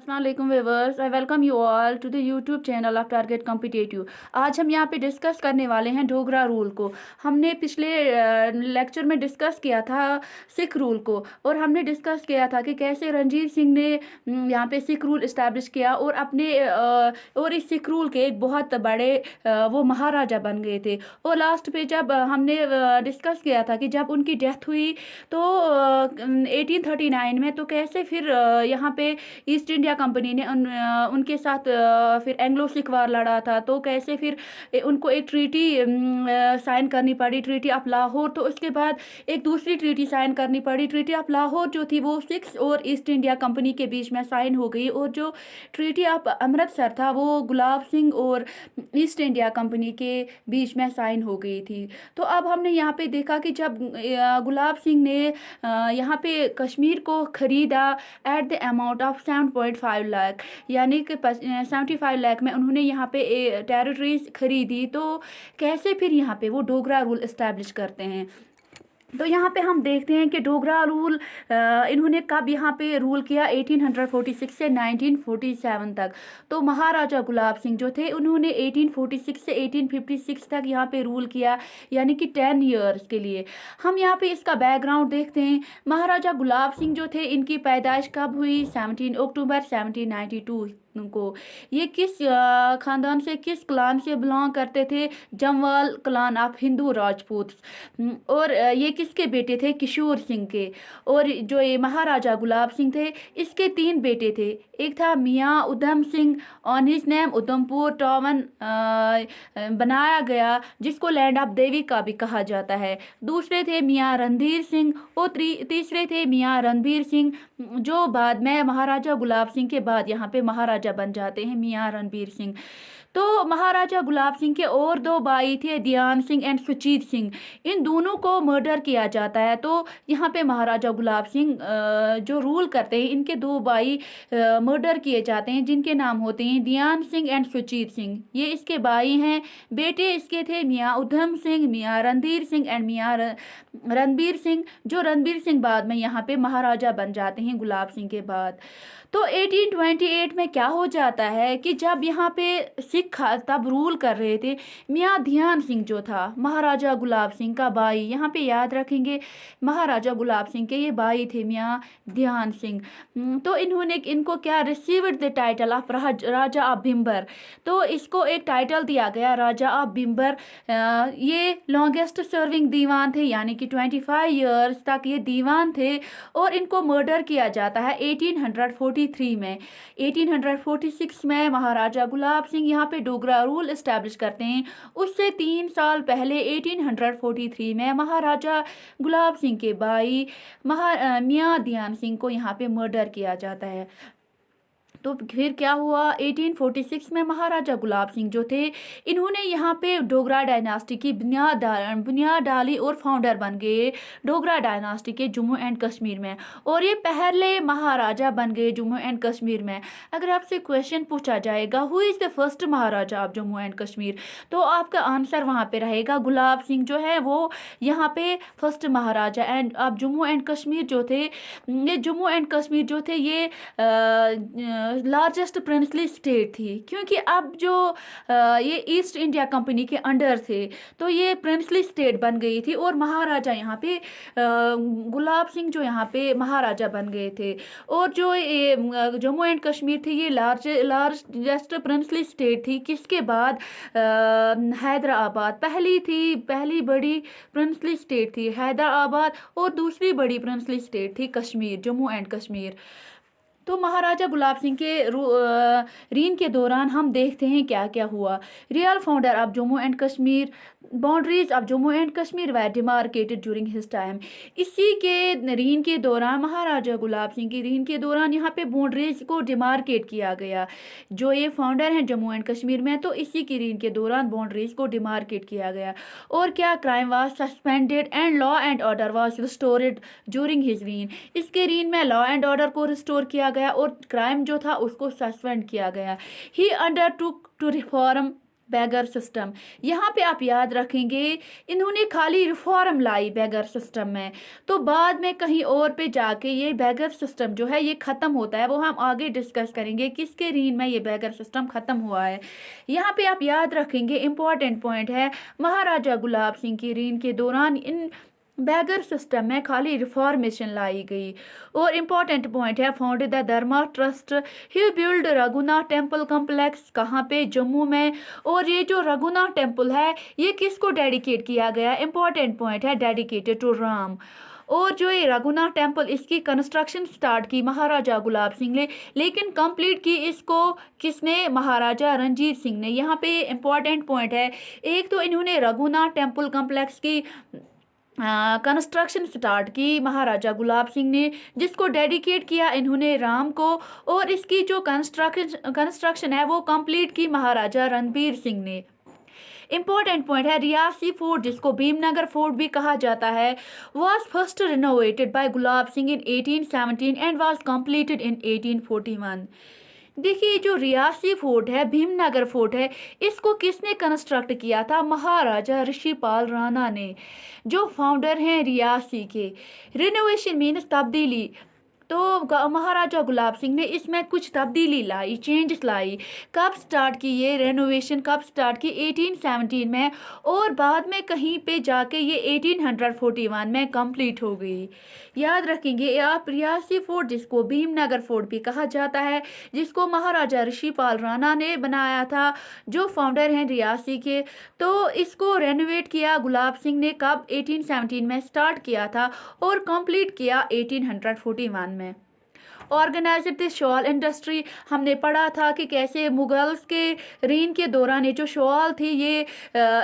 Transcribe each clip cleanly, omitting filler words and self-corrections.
अस्सलाम viewers, I welcome you all to the YouTube channel of target competitive. आज हम यहाँ पे डिस्कस करने वाले हैं डोगरा रूल को। हमने पिछले लेक्चर में डिस्कस किया था सिख रूल को, और हमने डिस्कस किया था कि कैसे रणजीत सिंह ने यहाँ पे सिख रूल इस्टेब्लिश किया और अपने और इस सिख रूल के एक बहुत बड़े वो महाराजा बन गए थे। और लास्ट पे जब हमने डिस्कस किया था कि जब उनकी डेथ हुई तो 1839 में, तो कैसे फिर यहाँ पे ईस्ट इंडिया कंपनी ने उनके साथ फिर एंग्लो सिख वार लड़ा था, तो कैसे फिर उनको एक ट्रीटी साइन करनी पड़ी, ट्रीटी ऑफ लाहौर। तो उसके बाद एक दूसरी ट्रीटी साइन करनी पड़ी, ट्रीटी ऑफ लाहौर जो थी वो सिख्स और ईस्ट इंडिया कंपनी के बीच में साइन हो गई। और जो ट्रीटी ऑफ अमृतसर था वो गुलाब सिंह और ईस्ट इंडिया कंपनी के बीच में साइन हो गई थी। तो अब हमने यहाँ पे देखा कि जब गुलाब सिंह ने यहाँ पे कश्मीर को खरीदा at the amount of 7.5 lakh, यानी कि 75 लाख में उन्होंने यहाँ पे टेरिटरीज खरीदी, तो कैसे फिर यहाँ पे वो डोगरा रूल इस्टेब्लिश करते हैं। तो यहाँ पे हम देखते हैं कि डोगरा रूल इन्होंने कब यहाँ पे रूल किया, 1846 से 1947 तक। तो महाराजा गुलाब सिंह जो थे उन्होंने 1846 से 1856 तक यहाँ पे रूल किया, यानी कि 10 ईयर्स के लिए। हम यहाँ पे इसका बैकग्राउंड देखते हैं। महाराजा गुलाब सिंह जो थे इनकी पैदाइश कब हुई, 17 अक्टूबर 1792 को। ये किस खानदान से, किस क्लान से बिलोंग करते थे, जमवाल क्लान ऑफ हिंदू राजपूत। और ये किसके बेटे थे, किशोर सिंह के। और जो ये महाराजा गुलाब सिंह थे इसके 3 बेटे थे। एक था मियाँ Udham Singh, on his name Udhampur town बनाया गया, जिसको लैंड ऑफ देवी का भी कहा जाता है। दूसरे थे मियाँ रणधीर सिंह और तीसरे थे मियाँ रणबीर सिंह, जो बाद में महाराजा गुलाब सिंह के बाद यहाँ पे महाराजा बन जाते हैं, मियाँ रणबीर सिंह। तो महाराजा गुलाब सिंह के और 2 भाई थे, ध्यान सिंह एंड सुचीत सिंह। इन दोनों को मर्डर किया जाता है। तो यहाँ पे महाराजा गुलाब सिंह जो रूल करते हैं, इनके 2 भाई मर्डर किए जाते हैं, जिनके नाम होते हैं ध्यान सिंह एंड सुचीत सिंह। ये इसके भाई हैं। बेटे इसके थे मियाँ उधम सिंह, मियाँ रणधीर सिंह एंड मियाँ रणबीर सिंह, जो रणबीर सिंह बाद में यहाँ पे महाराजा बन जाते हैं गुलाब सिंह के बाद। तो 1828 में क्या हो जाता है कि जब यहाँ पे सिख तब रूल कर रहे थे, मियाँ ध्यान सिंह जो था महाराजा गुलाब सिंह का भाई, यहाँ पे याद रखेंगे महाराजा गुलाब सिंह के ये भाई थे मियाँ ध्यान सिंह। तो इनको क्या received the title of Raja of Bhimber. तो इसको एक टाइटल दिया गया राजा ऑफ भिम्बर। ये लॉन्गेस्ट सर्विंग दीवान थे, यानी कि 25 ईयर्स तक ये दीवान थे। और इनको मर्डर किया जाता है 1843 में। 1846 में महाराजा गुलाब सिंह यहाँ पे डोगरा रूल इस्टेब्लिश करते हैं। उससे 3 साल पहले 1843 में महाराजा गुलाब सिंह के भाई मियाँ ध्यान सिंह को यहाँ पे मर्डर किया जाता है। तो फिर क्या हुआ, 1846 में महाराजा गुलाब सिंह जो थे इन्होंने यहाँ पे डोगरा डायनास्टी की बुनियाद डाली और फाउंडर बन गए डोगरा डायनास्टी के जम्मू एंड कश्मीर में। और ये पहले महाराजा बन गए जम्मू एंड कश्मीर में। अगर आपसे क्वेश्चन पूछा जाएगा who is the first Maharaja of Jammu and Kashmir, तो आपका आंसर वहाँ पे रहेगा गुलाब सिंह जो है वो यहाँ पे फर्स्ट महाराजा। एंड अब जम्मू एंड कश्मीर जो थे, ये जम्मू एंड कश्मीर जो थे ये लार्जेस्ट प्रिंसली स्टेट थी, क्योंकि अब जो ये ईस्ट इंडिया कंपनी के अंडर थे, तो ये प्रिंसली स्टेट बन गई थी। और महाराजा यहाँ पे गुलाब सिंह जो यहाँ पे महाराजा बन गए थे। और जो ये जम्मू एंड कश्मीर थी ये लार्जेस्ट प्रिंसली स्टेट थी, किसके बाद हैदराबाद पहली बड़ी प्रिंसली स्टेट थी हैदराबाद, और दूसरी बड़ी प्रिंसली स्टेट थी कश्मीर, जम्मू एंड कश्मीर। तो महाराजा गुलाब सिंह के रीन के दौरान हम देखते हैं क्या क्या हुआ। Real founder of Jammu and Kashmir, boundaries of Jammu and Kashmir were demarcated during his time. इसी के रीन के दौरान, महाराजा गुलाब सिंह की रीन के दौरान यहाँ पे बाउंड्रीज को डिमार्केट किया गया। जो ये फाउंडर हैं जम्मू एंड कश्मीर में, तो इसी की रीन के दौरान बाउंड्रीज को डिमार्केट किया गया। और क्या, crime was suspended and law and order was restored during his reign. इसके रीन में लॉ एंड ऑर्डर को रिस्टोर किया गया और क्राइम जो था उसको सस्पेंड किया गया। He undertook to reform begar system. यहाँ पे आप याद रखेंगे इन्होंने खाली रिफॉर्म लाई बैगर सिस्टम में, तो बाद में कहीं और पे जाके ये बैगर सिस्टम जो है ये ख़त्म होता है, वो हम आगे डिस्कस करेंगे किसके रीन में ये बैगर सिस्टम ख़त्म हुआ है। यहाँ पे आप याद रखेंगे इम्पॉर्टेंट पॉइंट है, महाराजा गुलाब सिंह की रीन के दौरान इन बैगर सिस्टम में खाली रिफॉर्मेशन लाई गई। और इम्पॉर्टेंट पॉइंट है, founded the Dharma trust, he build Raghunath temple complex, कहाँ पे, जम्मू में। और ये जो रघुनाथ टेम्पल है ये किसको डेडिकेट किया गया, इम्पॉर्टेंट पॉइंट है, डेडिकेटेड टू राम। और जो ये रघुनाथ टेम्पल इसकी कंस्ट्रक्शन स्टार्ट की महाराजा गुलाब सिंह ने, लेकिन कंप्लीट की इसको किसने, महाराजा रणजीत सिंह ने। यहाँ पे इम्पॉर्टेंट पॉइंट है, एक तो इन्होंने रघुनाथ टेम्पल कॉम्प्लेक्स की कंस्ट्रक्शन स्टार्ट की महाराजा गुलाब सिंह ने, जिसको डेडिकेट किया इन्होंने राम को। और इसकी जो कंस्ट्रक्शन है वो कंप्लीट की महाराजा रणबीर सिंह ने। इम्पॉर्टेंट पॉइंट है, रियासी फोर्ट जिसको भीमनगर फोर्ट भी कहा जाता है, was first renovated by Gulab Singh in 1817 and was completed in 1841। देखिए जो रियासी फोर्ट है, भीमनगर फोर्ट है, इसको किसने कंस्ट्रक्ट किया था, महाराजा ऋषिपाल राणा ने, जो फाउंडर हैं रियासी के। रिनोवेशन मीन्स तब्दीली, तो महाराजा गुलाब सिंह ने इसमें कुछ तब्दीली लाई, चेंजेस लाई। कब स्टार्ट की ये रेनोवेशन, कब स्टार्ट की, 1817 में, और बाद में कहीं पे जाके ये 1841 में कंप्लीट हो गई। याद रखेंगे आप, रियासी फोर्ट जिसको भीमनगर फोर्ट भी कहा जाता है, जिसको महाराजा ऋषिपाल राणा ने बनाया था, जो फाउंडर हैं रियासी के, तो इसको रेनोवेट किया गुलाब सिंह ने कब, 1817 में स्टार्ट किया था और कंप्लीट किया 1841 में। ऑर्गेनाइज्ड द शॉल इंडस्ट्री, हमने पढ़ा था कि कैसे मुगल्स के रीन के दौरान ये जो शॉल थी ये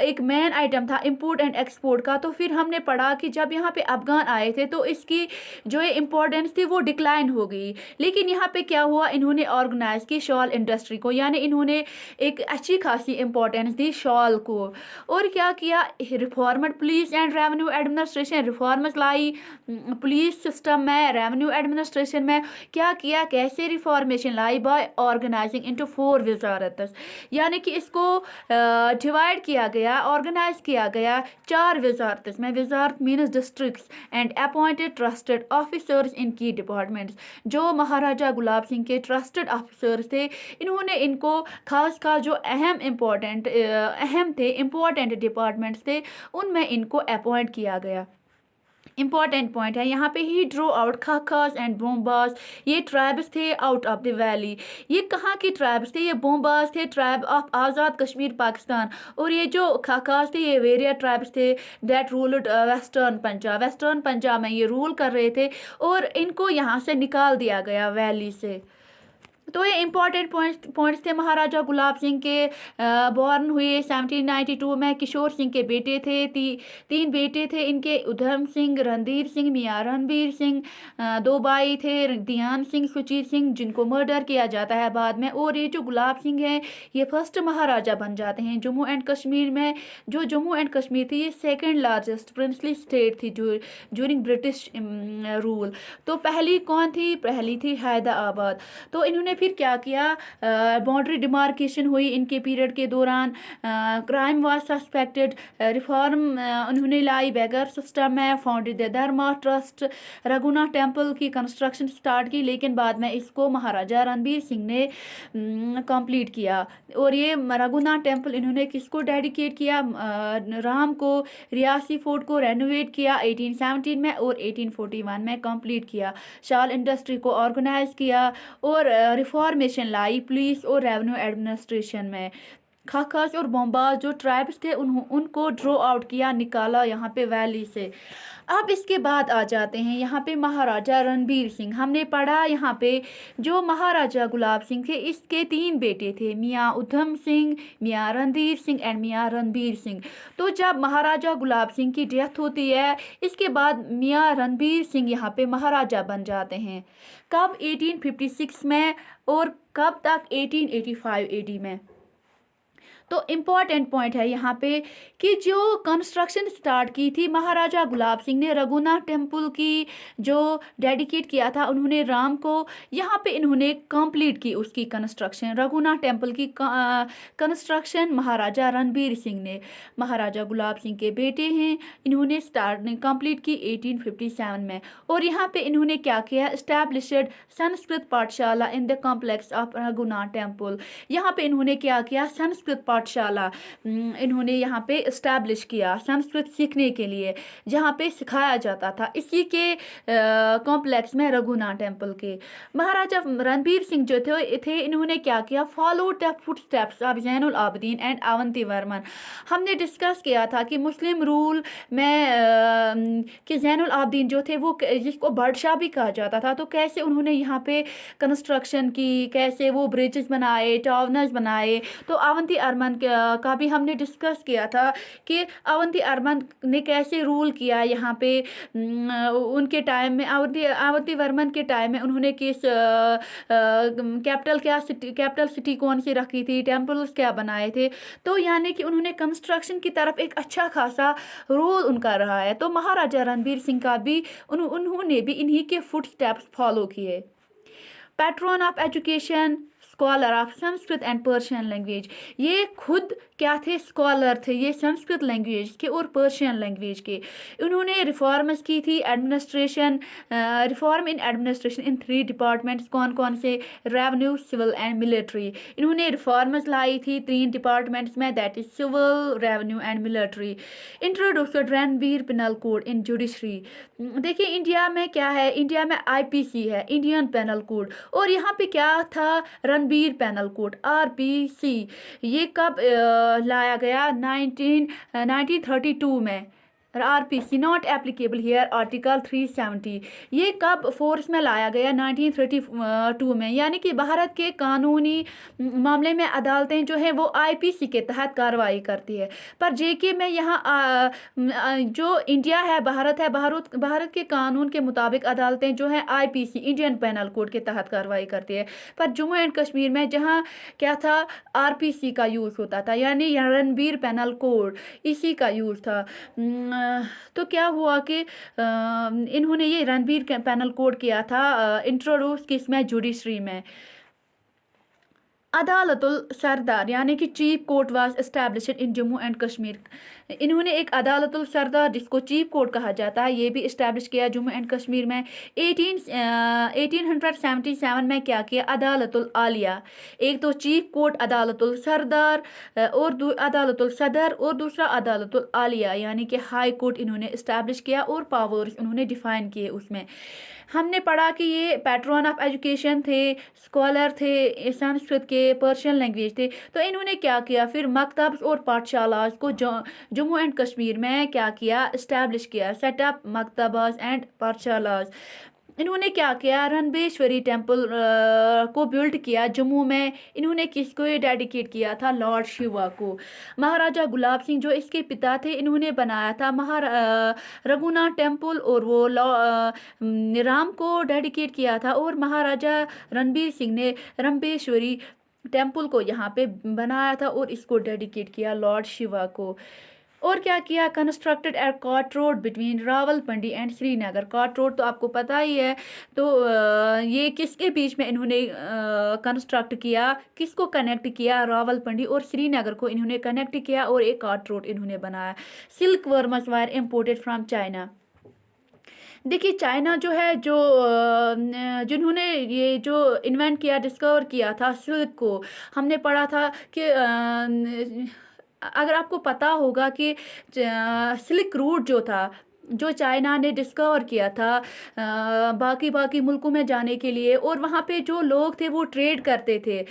एक मेन आइटम था इंपोर्ट एंड एक्सपोर्ट का। तो फिर हमने पढ़ा कि जब यहाँ पे अफगान आए थे तो इसकी जो ये इम्पोर्टेंस थी वो डिक्लाइन हो गई, लेकिन यहाँ पे क्या हुआ, इन्होंने ऑर्गेनाइज की शॉल इंडस्ट्री को, यानी इन्होंने एक अच्छी खासी इम्पोर्टेंस दी शॉल को। और क्या किया, reformed police and revenue administration, reforms लाई पुलिस सिस्टम में, रेवेन्यू एडमिनिस्ट्रेशन में। क्या किया, कैसे रिफॉर्मेशन लाई, बाय ऑर्गेनाइजिंग इनटू 4 वजारत, यानी कि इसको डिवाइड किया गया, ऑर्गेनाइज किया गया 4 वजारत में। वजारत means districts and appointed trusted officers in की डिपार्टमेंट्स। जो महाराजा गुलाब सिंह के ट्रस्टेड ऑफिसर्स थे, इन्होंने इनको खास खास जो अहम थे इम्पोर्टेंट डिपार्टमेंट्स थे, उनमें इनको अपॉइंट किया गया। इंपॉर्टेंट पॉइंट है यहाँ पे, ही ड्रो आउट खाकास एंड बोम्बास, ये ट्राइब्स थे आउट ऑफ द वैली। ये कहाँ की ट्राइब्स थे, ये बोम्बास थे, ट्राइब ऑफ आज़ाद कश्मीर पाकिस्तान। और ये जो खाकास थे ये वेरिया ट्राइब्स थे that ruled western Punjab, western Punjab में ये रूल कर रहे थे, और इनको यहाँ से निकाल दिया गया वैली से। तो ये इंपॉर्टेंट पॉइंट्स थे महाराजा गुलाब सिंह के। बॉर्न हुए 1792 में, किशोर सिंह के बेटे थे, 3 बेटे थे इनके, उधम सिंह, रणधीर सिंह, मियाँ रणबीर सिंह। 2 भाई थे, ध्यान सिंह, सुचीर सिंह, जिनको मर्डर किया जाता है बाद में। और ये जो गुलाब सिंह हैं ये फर्स्ट महाराजा बन जाते हैं जम्मू एंड कश्मीर में। जो जम्मू एंड कश्मीर थी ये सेकेंड लार्जेस्ट प्रिंसली स्टेट थी ड्यूरिंग ब्रिटिश रूल। तो पहली कौन थी, पहली थी हैदराबाद। तो इन्होंने फिर क्या किया, बाउंड्री डिमार्केशन हुई इनके पीरियड के दौरान, क्राइम वाज सस्पेक्टेड, रिफॉर्म उन्होंने लाई बैगर सिस्टम में, founded the Dharma trust, Raghunath temple की कंस्ट्रक्शन स्टार्ट की, लेकिन बाद में इसको महाराजा रणबीर सिंह ने कंप्लीट किया। और ये रघुनाथ टेम्पल इन्होंने किसको डेडिकेट किया, राम को। रियासी फोर्ट को रेनोवेट किया 1817 में और 1841 में कंप्लीट किया। शॉल इंडस्ट्री को ऑर्गेनाइज किया और रिफॉर्मेशन लाई पुलिस और रेवेन्यू एडमिनिस्ट्रेशन में। खाकास और बोम्बास जो ट्राइब्स थे उनको ड्रॉ आउट किया, निकाला यहाँ पे वैली से। अब इसके बाद आ जाते हैं यहाँ पे महाराजा रणबीर सिंह। हमने पढ़ा यहाँ पे जो महाराजा गुलाब सिंह थे इसके 3 बेटे थे, मियाँ उधम सिंह, मियाँ रणधीर सिंह एंड मियाँ रणबीर सिंह। तो जब महाराजा गुलाब सिंह की डेथ होती है इसके बाद मियाँ रणबीर सिंह यहाँ पे महाराजा बन जाते हैं। कब, 1856 में, और कब तक, 1885 एडी में। तो इम्पॉर्टेंट पॉइंट है यहाँ पे कि जो कंस्ट्रक्शन स्टार्ट की थी महाराजा गुलाब सिंह ने रघुनाथ टेम्पल की, जो डेडिकेट किया था उन्होंने राम को, यहाँ पे इन्होंने कंप्लीट की उसकी कंस्ट्रक्शन। रघुनाथ टेम्पल की कंस्ट्रक्शन महाराजा रणबीर सिंह ने, महाराजा गुलाब सिंह के बेटे हैं, इन्होंने कंप्लीट की 1857 में। और यहाँ पे इन्होंने क्या किया, इस्टेब्लिश्ड संस्कृत पाठशाला in the complex of Raghunath temple. यहाँ पे इन्होंने क्या किया, संस्कृत पाठशाला इन्होंने यहाँ पे इस्टेब्लिश किया संस्कृत सीखने के लिए, जहाँ पे सिखाया जाता था, इसी के कॉम्प्लेक्स में रघुनाथ टेम्पल के। महाराजा रणबीर सिंह जो थे इन्होंने क्या किया, follow the footsteps of Zainul Abedin and Avanti Varman. हमने डिस्कस किया था कि मुस्लिम रूल में कि जैनुल आबदीन जो थे वो, जिसको बादशाह भी कहा जाता था, तो कैसे उन्होंने यहाँ पे कंस्ट्रक्शन की, कैसे वो ब्रिजेस बनाए, टाउनर्स बनाए। तो अवंती अर्मन का भी हमने डिस्कस किया था कि अवंती अर्मन ने कैसे रूल किया यहाँ पे उनके टाइम में, अवंती वर्मन के टाइम में उन्होंने किस कैपिटल सिटी कौन सी रखी थी, टेम्पल्स क्या बनाए थे। तो यानी कि उन्होंने कंस्ट्रक्शन की तरफ एक अच्छा खासा रोल उनका रहा है। तो महाराजा रणबीर सिंह का भी उन्होंने भी इन्हीं के फुट स्टेप्स फॉलो किए। Pattern of education, scholar of Sanskrit and Persian language, ये खुद क्या थे, स्कॉलर थे ये संस्कृत लैंग्वेज के और पर्शियन लैंग्वेज के। इन्होंने रिफॉर्म्स की थी, administration, reform in administration in 3 departments, कौन कौन से, रेवेन्यू, सिविल एंड मिलिट्री। इन्होंने रिफॉर्म्स लाई थी 3 डिपार्टमेंट्स में, that is civil, revenue and military. Introduced Ranbir penal code in judiciary. देखिए इंडिया में क्या है, इंडिया में IPC है, इंडियन पेनल कोड, और यहाँ पे क्या था, रणबीर पेनल कोड RPC। ये कब लाया गया, 1932 में। RPC not applicable here, article 370। ये कब फोर्स में लाया गया, 1932 में। यानी कि भारत के कानूनी मामले में अदालतें जो है वो IPC के तहत कार्रवाई करती है। पर JK में यहाँ जो इंडिया है, भारत के कानून के मुताबिक अदालतें जो है IPC, इंडियन पेनल कोड के तहत कार्रवाई करती है। पर जम्मू एंड कश्मीर में जहाँ क्या था, RPC का यूज़ होता था, यानी रणबीर पेनल कोड, इसी का यूज़ था। तो क्या हुआ कि इन्होंने ये रणबीर पेनल कोड किया था इंट्रोड्यूस किसमें, जुडिशरी में। अदालतुल सरदार यानी कि chief court was established in Jammu and Kashmir. इन्होंने एक अदालतुल सरदार, जिसको चीफ कोर्ट कहा जाता है, ये भी इस्टेब्लिश किया जम्मू एंड कश्मीर में। 1877 में क्या किया, अदालतुल आलिया। एक तो चीफ कोर्ट अदालतुल सरदार और अदालतुल सदर, और दूसरा अदालतुल आलिया यानी कि हाई कोर्ट इन्होंने इस्टेब्लिश किया और पावर्स उन्होंने डिफाइन किए उसमें। हमने पढ़ा कि ये पैट्रन ऑफ एजुकेशन थे, स्कॉलर थे, संस्कृत के, पर्शियन लैंग्वेज थे। तो इन्होंने क्या किया, फिर मकतब्स और पाठशालास को जम्मू एंड कश्मीर में क्या किया, इस्टेब्लिश किया, सेटअप मकतबास एंड पाठशालास। इन्होंने क्या किया, रणबेश्वरी टेम्पल को बिल्ड किया जम्मू में। इन्होंने किसको डेडिकेट किया था, लॉर्ड शिवा को। महाराजा गुलाब सिंह जो इसके पिता थे, इन्होंने बनाया था रघुनाथ टेम्पल, और वो राम को डेडिकेट किया था। और महाराजा रणबीर सिंह ने रंबेश्वरी टेम्पल को यहाँ पे बनाया था और इसको डेडिकेट किया लॉर्ड शिवा को। और क्या किया, कंस्ट्रक्टेड एट काट road between Rawalpindi and Srinagar. काट रोड तो आपको पता ही है। तो ये किसके बीच में इन्होंने कंस्ट्रक्ट किया, किसको कनेक्ट किया, रावलपिंडी और श्रीनगर को इन्होंने कनेक्ट किया, और एक काट रोड इन्होंने बनाया। Silk worms were imported from China. देखिए चाइना जो है, जिन्होंने ये जो इन्वेंट किया, डिस्कवर किया था सिल्क को, हमने पढ़ा था कि अगर आपको पता होगा कि सिल्क रूट जो था, जो चाइना ने डिस्कवर किया था बाकी मुल्कों में जाने के लिए, और वहाँ पे जो लोग थे वो ट्रेड करते थे।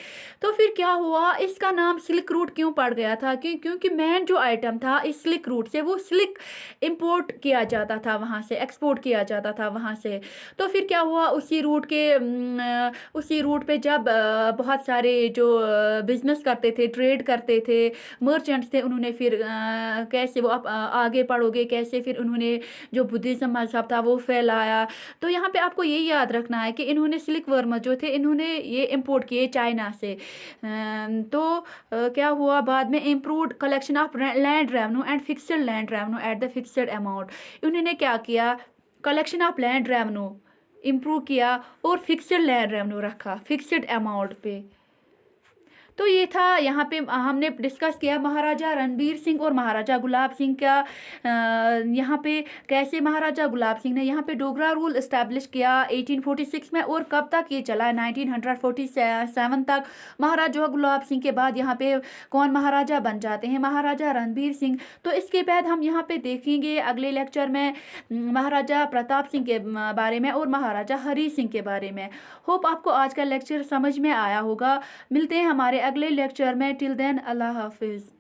तो फिर क्या हुआ, इसका नाम सिल्क रूट क्यों पड़ गया था, क्योंकि मेन जो आइटम था इस सिल्क रूट से, वो सिल्क इंपोर्ट किया जाता था वहाँ से, एक्सपोर्ट किया जाता था वहाँ से। तो फिर क्या हुआ, उसी रूट पे जब बहुत सारे जो बिजनेस करते थे, ट्रेड करते थे, मर्चेंट्स थे, उन्होंने फिर कैसे वो आप आगे पढ़ोगे कैसे, फिर उन्होंने जो बुद्धिज़्म मज़हब था वो फैलाया। तो यहाँ पे आपको यही याद रखना है कि इन्होंने सिल्क वर्म जो थे इन्होंने ये इम्पोर्ट किए चाइना से। तो क्या हुआ बाद में improved collection of land revenue and fixed land revenue at the fixed amount. इन्होंने क्या किया, collection of land revenue improve किया और फिक्स्ड लैंड रेवेन्यू रखा फिक्स्ड अमाउंट पे। तो ये था यहाँ पे हमने डिस्कस किया महाराजा रणबीर सिंह और महाराजा गुलाब सिंह का। यहाँ पे कैसे महाराजा गुलाब सिंह ने यहाँ पे डोगरा रूल इस्टेब्लिश किया 1846 में, और कब तक ये चला 1947 तक। महाराजा गुलाब सिंह के बाद यहाँ पे कौन महाराजा बन जाते हैं, महाराजा रणबीर सिंह। तो इसके बाद हम यहाँ पे देखेंगे अगले लेक्चर में महाराजा प्रताप सिंह के बारे में और महाराजा हरी सिंह के बारे में। होप आपको आज का लेक्चर समझ में आया होगा। मिलते हैं हमारे अगले लेक्चर में। टिल देन अल्लाह हाफिज़।